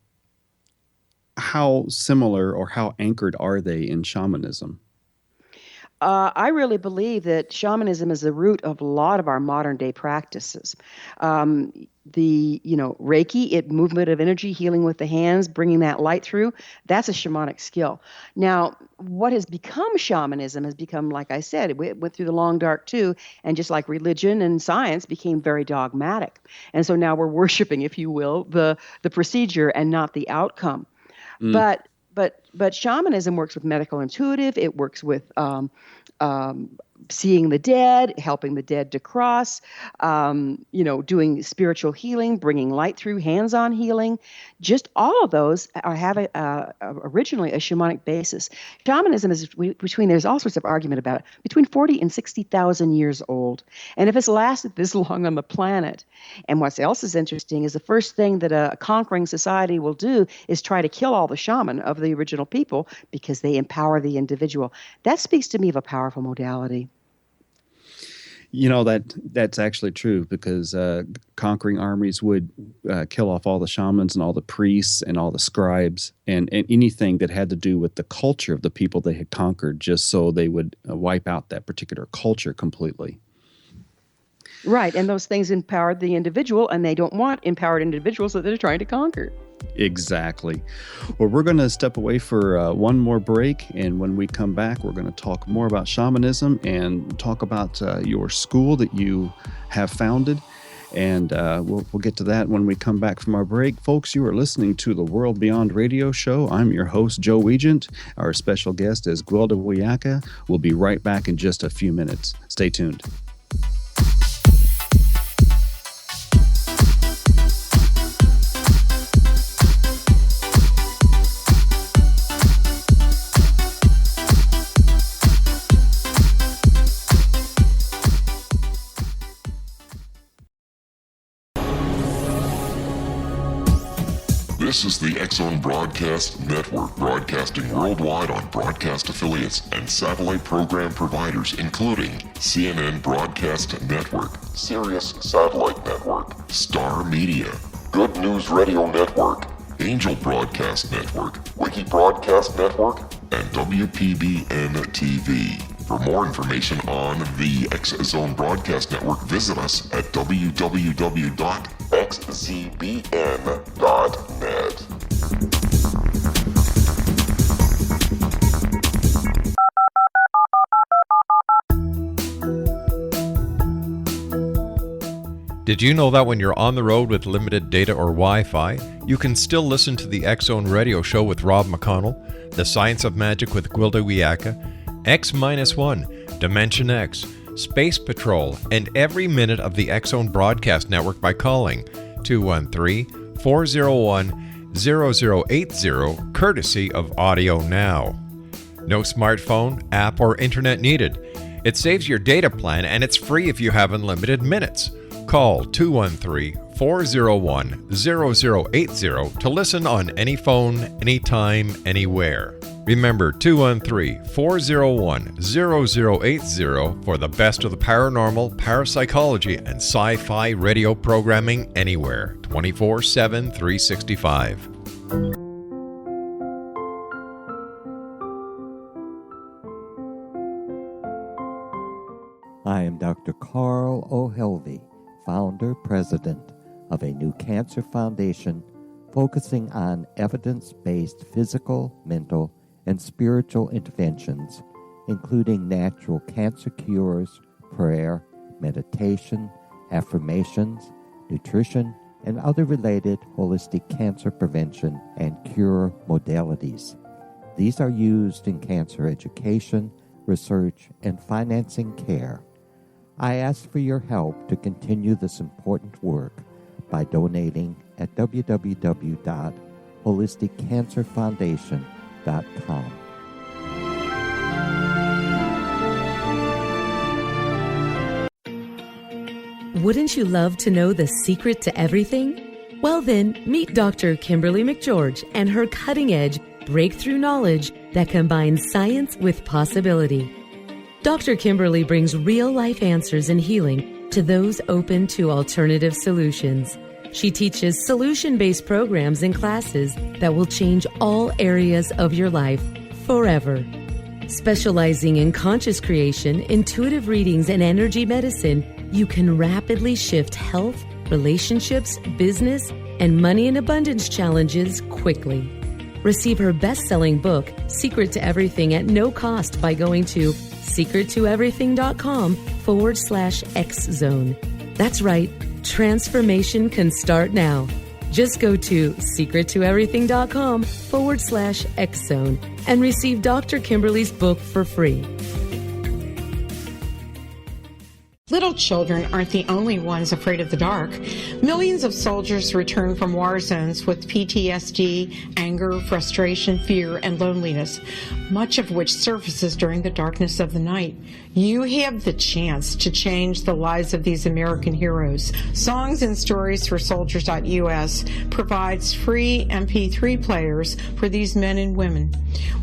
similar or how anchored are they in shamanism? I really believe that shamanism is the root of a lot of our modern day practices. Reiki, movement of energy, healing with the hands, bringing that light through, that's a shamanic skill. Now, what has become shamanism has become, like I said, it went through the long dark too, and just like religion and science became very dogmatic. And so now we're worshiping, if you will, the procedure and not the outcome. But shamanism works with medical intuitive. It works with seeing the dead, helping the dead to cross, doing spiritual healing, bringing light through, hands-on healing. Just all of those have originally a shamanic basis. Shamanism is there's all sorts of argument about it, between 40 and 60,000 years old. And if it's lasted this long on the planet, and what else is interesting is the first thing that a conquering society will do is try to kill all the shaman of the original people because they empower the individual. That speaks to me of a powerful modality. That's actually true, because conquering armies would kill off all the shamans and all the priests and all the scribes and anything that had to do with the culture of the people they had conquered, just so they would wipe out that particular culture completely. Right, and those things empowered the individual, and they don't want empowered individuals that they're trying to conquer. Exactly. Well, we're going to step away for one more break, and when we come back, we're going to talk more about shamanism and talk about your school that you have founded, and we'll get to that when we come back from our break. Folks, you are listening to the World Beyond Radio Show. I'm your host, Joe Weigant. Our special guest is Gwilda Wiyaka. We'll be right back in just a few minutes. Stay tuned. This is the X-Zone Broadcast Network, broadcasting worldwide on broadcast affiliates and satellite program providers, including CNN Broadcast Network, Sirius Satellite Network, Star Media, Good News Radio Network, Angel Broadcast Network, Wiki Broadcast Network, and WPBN TV. For more information on the X-Zone Broadcast Network, visit us at www.xzbn.net. Did you know that when you're on the road with limited data or Wi-Fi, you can still listen to the X-Zone Radio Show with Rob McConnell, The Science of Magic with Gwilda Wiyaka, X-1, Dimension X, Space Patrol, and every minute of the X-Zone Broadcast Network by calling 213-401-0080, courtesy of Audio Now. No smartphone, app, or internet needed. It saves your data plan, and it's free if you have unlimited minutes. Call 213-401-0080 to listen on any phone, anytime, anywhere. Remember 213-401-0080 for the best of the paranormal, parapsychology, and sci-fi radio programming anywhere, 24/7, 365. I am Dr. Carl O'Helvey, founder, president of a new cancer foundation focusing on evidence-based physical, mental, and spiritual interventions, including natural cancer cures, prayer, meditation, affirmations, nutrition, and other related holistic cancer prevention and cure modalities. These are used in cancer education, research, and financing care. I ask for your help to continue this important work by donating at www.holisticcancerfoundation.com. Wouldn't you love to know the secret to everything? Well then, meet Dr. Kimberly McGeorge and her cutting-edge breakthrough knowledge that combines science with possibility. Dr. Kimberly brings real-life answers and healing to those open to alternative solutions. She teaches solution-based programs and classes that will change all areas of your life forever. Specializing in conscious creation, intuitive readings, and energy medicine, you can rapidly shift health, relationships, business, and money and abundance challenges quickly. Receive her best-selling book, Secret to Everything, at no cost by going to secrettoeverything.com/X-Zone. That's right. Transformation can start now. Just go to secrettoeverything.com/X-Zone and receive Dr. Kimberly's book for free. Little children aren't the only ones afraid of the dark. Millions of soldiers return from war zones with PTSD, anger, frustration, fear, and loneliness, much of which surfaces during the darkness of the night. You have the chance to change the lives of these American heroes. Songs and Stories for Soldiers.us provides free MP3 players for these men and women.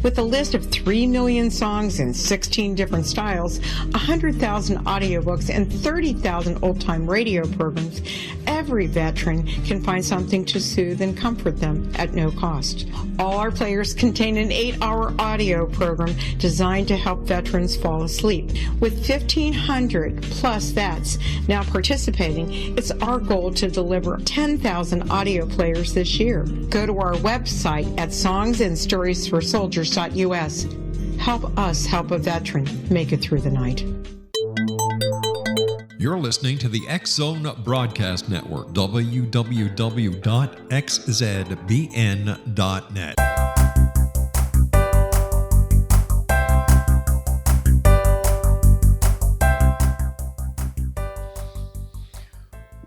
With a list of 3 million songs in 16 different styles, 100,000 audiobooks, and 30,000 old-time radio programs, every veteran can find something to soothe and comfort them at no cost. All our players contain an 8-hour audio program designed to help veterans fall asleep. With 1,500 plus vets now participating, it's our goal to deliver 10,000 audio players this year. Go to our website at songsandstoriesforsoldiers.us. Help us help a veteran make it through the night. You're listening to the X-Zone Broadcast Network, www.xzbn.net.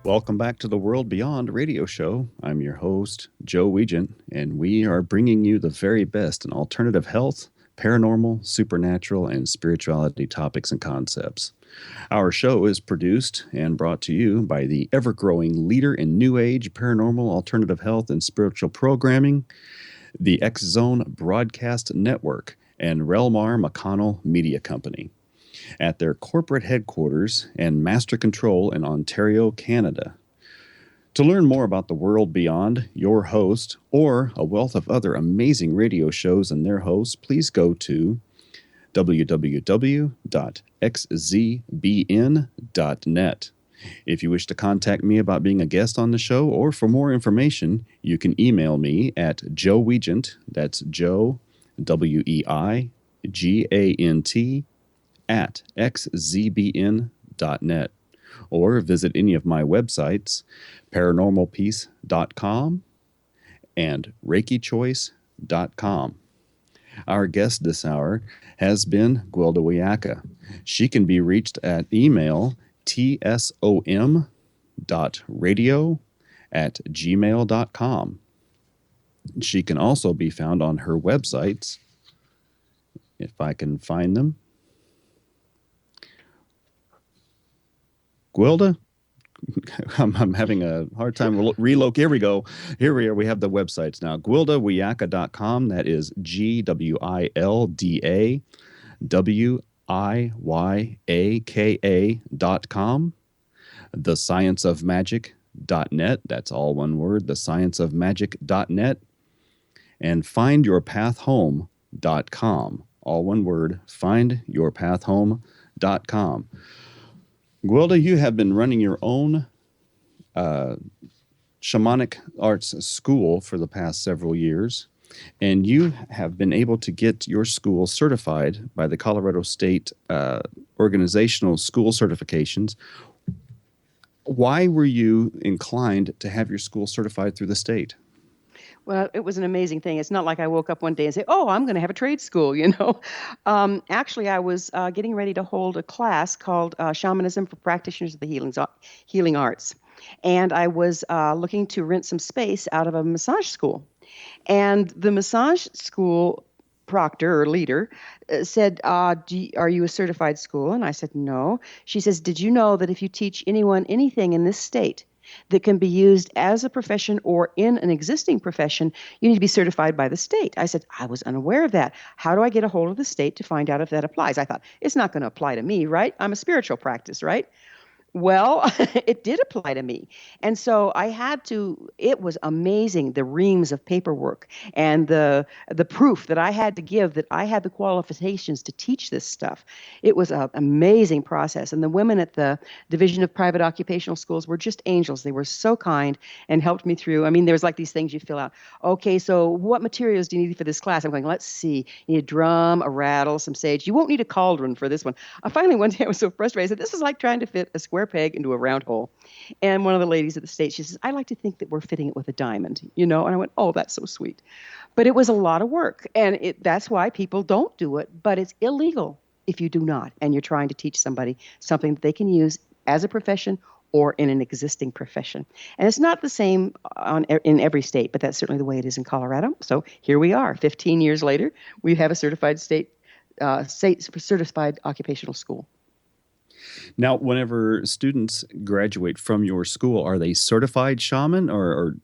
Welcome back to the World Beyond radio show. I'm your host, Joe Weigant, and we are bringing you the very best in alternative health, paranormal, supernatural, and spirituality topics and concepts. Our show is produced and brought to you by the ever-growing leader in New Age, paranormal, alternative health, and spiritual programming, the X-Zone Broadcast Network, and Relmar McConnell Media Company, at their corporate headquarters and master control in Ontario, Canada. To learn more about the World Beyond, your host, or a wealth of other amazing radio shows and their hosts, please go to www.xzbn.net. If you wish to contact me about being a guest on the show or for more information, you can email me at Joe Weigant, that's Joe, Weigant, at xzbn.net, or visit any of my websites, paranormalpeace.com and reikichoice.com. Our guest this hour has been Gwilda Wiyaka. She can be reached at email tsom.radio@gmail.com. She can also be found on her websites, if I can find them. Gwilda? I'm having a hard time relocate. Here we go. Here we are. We have the websites now. GwildaWiyaka.com. That is GwildaWiyaka.com. TheScienceOfMagic.net. That's all one word. TheScienceOfMagic.net. And FindYourPathHome.com. All one word. FindYourPathHome.com. Gwilda, you have been running your own shamanic arts school for the past several years, and you have been able to get your school certified by the Colorado State Organizational School Certifications. Why were you inclined to have your school certified through the state? Well, it was an amazing thing. It's not like I woke up one day and say, "Oh, I'm going to have a trade school," Actually, I was getting ready to hold a class called Shamanism for Practitioners of the Healing Arts. And I was looking to rent some space out of a massage school. And the massage school proctor or leader said, are you a certified school? And I said, no. She says, did you know that if you teach anyone anything in this state that can be used as a profession or in an existing profession, you need to be certified by the state? I said, I was unaware of that. How do I get a hold of the state to find out if that applies? I thought, it's not going to apply to me, right? I'm a spiritual practice, right? Well, it did apply to me. And so I had to, it was amazing, the reams of paperwork and the proof that I had to give that I had the qualifications to teach this stuff. It was an amazing process. And the women at the Division of Private Occupational Schools were just angels. They were so kind and helped me through. I mean, there's like these things you fill out. Okay, so what materials do you need for this class? I'm going, let's see. You need a drum, a rattle, some sage. You won't need a cauldron for this one. Finally, one day I was so frustrated. I said, this is like trying to fit a square peg into a round hole. And one of the ladies at the state, she says, I like to think that we're fitting it with a diamond, And I went, oh, that's so sweet. But it was a lot of work. And that's why people don't do it. But it's illegal if you do not. And you're trying to teach somebody something that they can use as a profession or in an existing profession. And it's not the same in every state, but that's certainly the way it is in Colorado. So here we are, 15 years later, we have a certified state certified occupational school. Now, whenever students graduate from your school, are they certified shaman or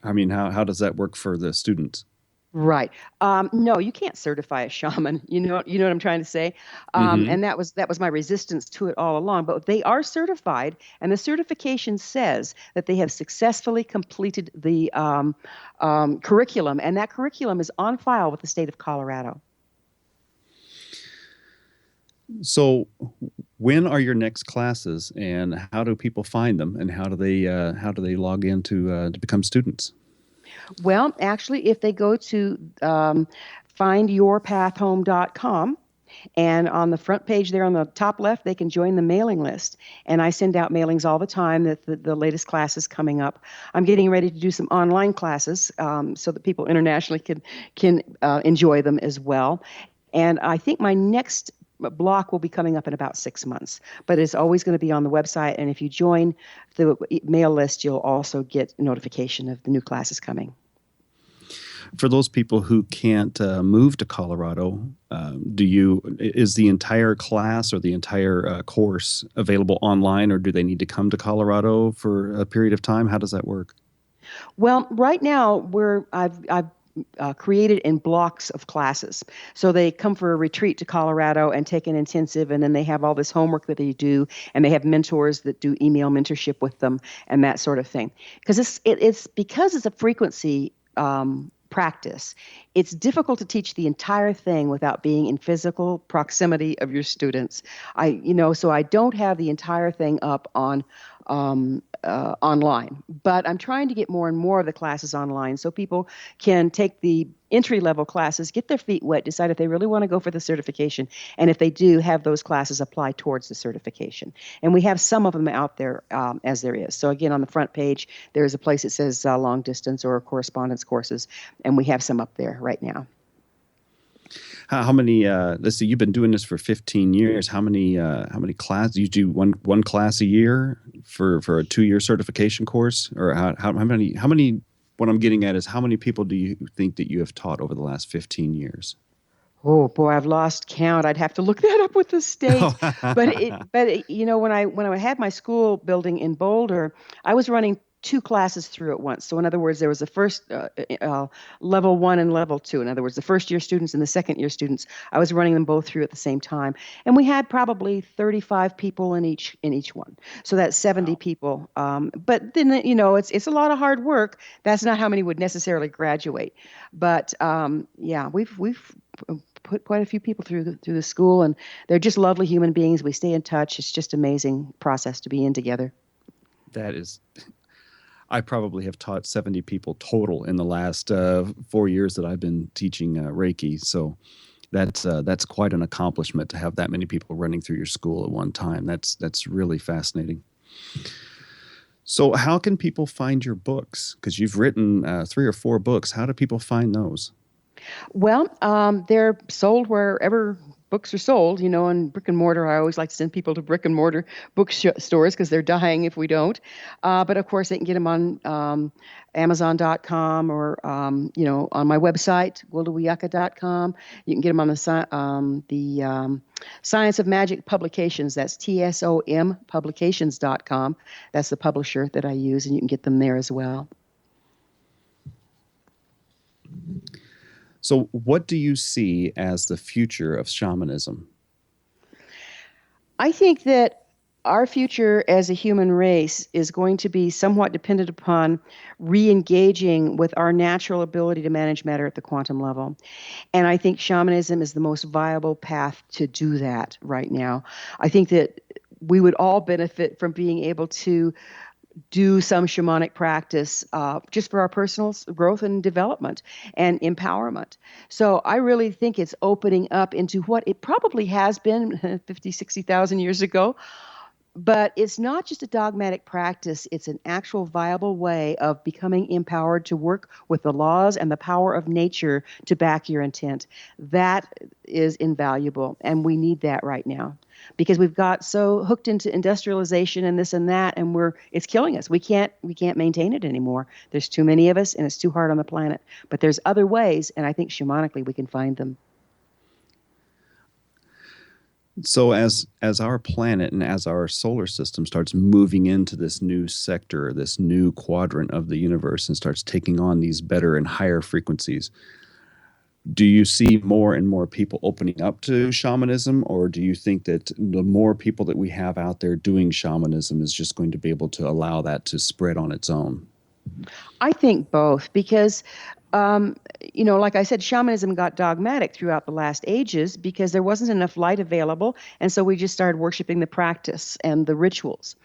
I mean, how does that work for the students? Right. No, you can't certify a shaman. You know what I'm trying to say? And that was my resistance to it all along. But they are certified, and the certification says that they have successfully completed the curriculum, and that curriculum is on file with the state of Colorado. So when are your next classes, and how do people find them, and how do they log in to become students? Well, actually, if they go to findyourpathhome.com, and on the front page there on the top left, they can join the mailing list. And I send out mailings all the time that the latest class is coming up. I'm getting ready to do some online classes so that people internationally can enjoy them as well. And I think my next block will be coming up in about 6 months, but it's always going to be on the website. And if you join the mail list, you'll also get notification of the new classes coming. For those people who can't move to Colorado, is the entire class or the entire course available online, or do they need to come to Colorado for a period of time? How does that work? Well, right now I've created in blocks of classes. So they come for a retreat to Colorado and take an intensive, and then they have all this homework that they do, and they have mentors that do email mentorship with them and that sort of thing. Because it's a frequency practice. It's difficult to teach the entire thing without being in physical proximity of your students. So I don't have the entire thing up on online, but I'm trying to get more and more of the classes online so people can take the entry-level classes, get their feet wet, decide if they really want to go for the certification, and if they do, have those classes apply towards the certification. And we have some of them out there as there is. So again, on the front page, there's a place that says long distance or correspondence courses, and we have some up there right now. How many? Let's see. You've been doing this for 15 years. How many classes? You do one class a year for a 2-year certification course, or how many? How many? What I'm getting at is how many people do you think that you have taught over the last 15 years? Oh boy, I've lost count. I'd have to look that up with the state. When I had my school building in Boulder, I was running two classes through at once. So in other words, there was the first level 1 and level 2. In other words, the first year students and the second year students. I was running them both through at the same time, and we had probably 35 people in each one. So that's 70 people. But then it's a lot of hard work. That's not how many would necessarily graduate. But yeah, we've put quite a few people through the school, and they're just lovely human beings. We stay in touch. It's just amazing process to be in together. That is, I probably have taught 70 people total in the last 4 years that I've been teaching Reiki. So that's quite an accomplishment to have that many people running through your school at one time. That's really fascinating. So how can people find your books? Because you've written 3 or 4 books. How do people find those? Well, they're sold wherever books are sold, and brick and mortar. I always like to send people to brick and mortar bookstores because they're dying if we don't. But of course, they can get them on Amazon.com or, on my website, GwildaWiyaka.com. You can get them on the Science of Magic Publications. That's TSOM Publications.com. That's the publisher that I use, and you can get them there as well. So what do you see as the future of shamanism? I think that our future as a human race is going to be somewhat dependent upon re-engaging with our natural ability to manage matter at the quantum level. And I think shamanism is the most viable path to do that right now. I think that we would all benefit from being able to do some shamanic practice just for our personal growth and development and empowerment. So I really think it's opening up into what it probably has been 50, 60,000 years ago. But it's not just a dogmatic practice. It's an actual viable way of becoming empowered to work with the laws and the power of nature to back your intent. That is invaluable, and we need that right now because we've got so hooked into industrialization and this and that, and it's killing us. We can't maintain it anymore. There's too many of us, and it's too hard on the planet. But there's other ways, and I think shamanically we can find them. So as our planet and as our solar system starts moving into this new sector, this new quadrant of the universe, and starts taking on these better and higher frequencies, do you see more and more people opening up to shamanism, or do you think that the more people that we have out there doing shamanism is just going to be able to allow that to spread on its own? I think both, because like I said, shamanism got dogmatic throughout the last ages because there wasn't enough light available, and so we just started worshiping the practice and the rituals.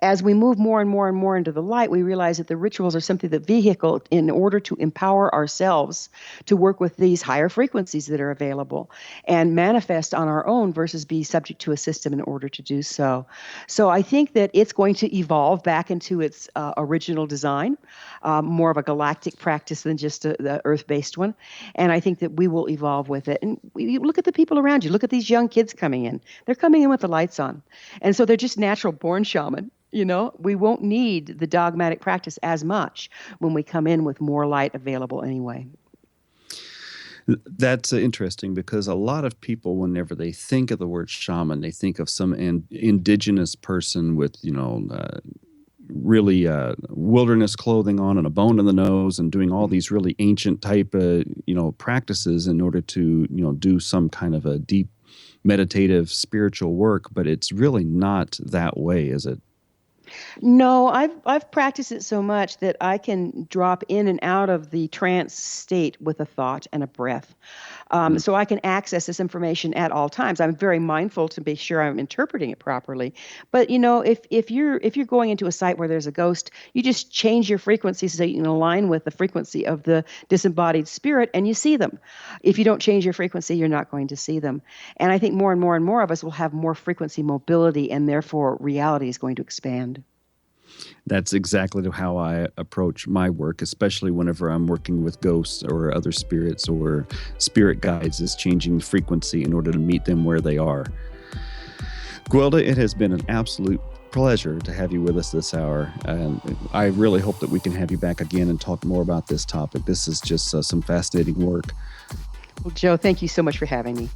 As we move more and more and more into the light, we realize that the rituals are simply the vehicle in order to empower ourselves to work with these higher frequencies that are available and manifest on our own versus be subject to a system in order to do so. So I think that it's going to evolve back into its original design, more of a galactic practice than just the earth-based one. And I think that we will evolve with it. And you look at the people around you. Look at these young kids coming in. They're coming in with the lights on. And so they're just natural-born shaman. We won't need the dogmatic practice as much when we come in with more light available anyway. That's interesting because a lot of people, whenever they think of the word shaman, they think of some indigenous person with, really wilderness clothing on and a bone in the nose and doing all these really ancient type practices in order to, do some kind of a deep meditative spiritual work. But it's really not that way, is it? No, I've practiced it so much that I can drop in and out of the trance state with a thought and a breath. So I can access this information at all times. I'm very mindful to be sure I'm interpreting it properly. But if you're going into a site where there's a ghost, you just change your frequency so you can align with the frequency of the disembodied spirit, and you see them. If you don't change your frequency, you're not going to see them. And I think more and more and more of us will have more frequency mobility, and therefore reality is going to expand. That's exactly how I approach my work, especially whenever I'm working with ghosts or other spirits or spirit guides, is changing frequency in order to meet them where they are. Gwilda, it has been an absolute pleasure to have you with us this hour. And I really hope that we can have you back again and talk more about this topic. This is just some fascinating work. Well, Joe, thank you so much for having me.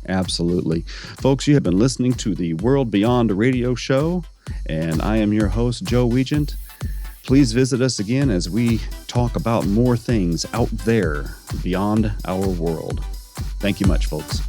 Absolutely. Folks, you have been listening to the World Beyond radio show, and I am your host, Joe Weigant. Please visit us again as we talk about more things out there beyond our world. Thank you much, folks.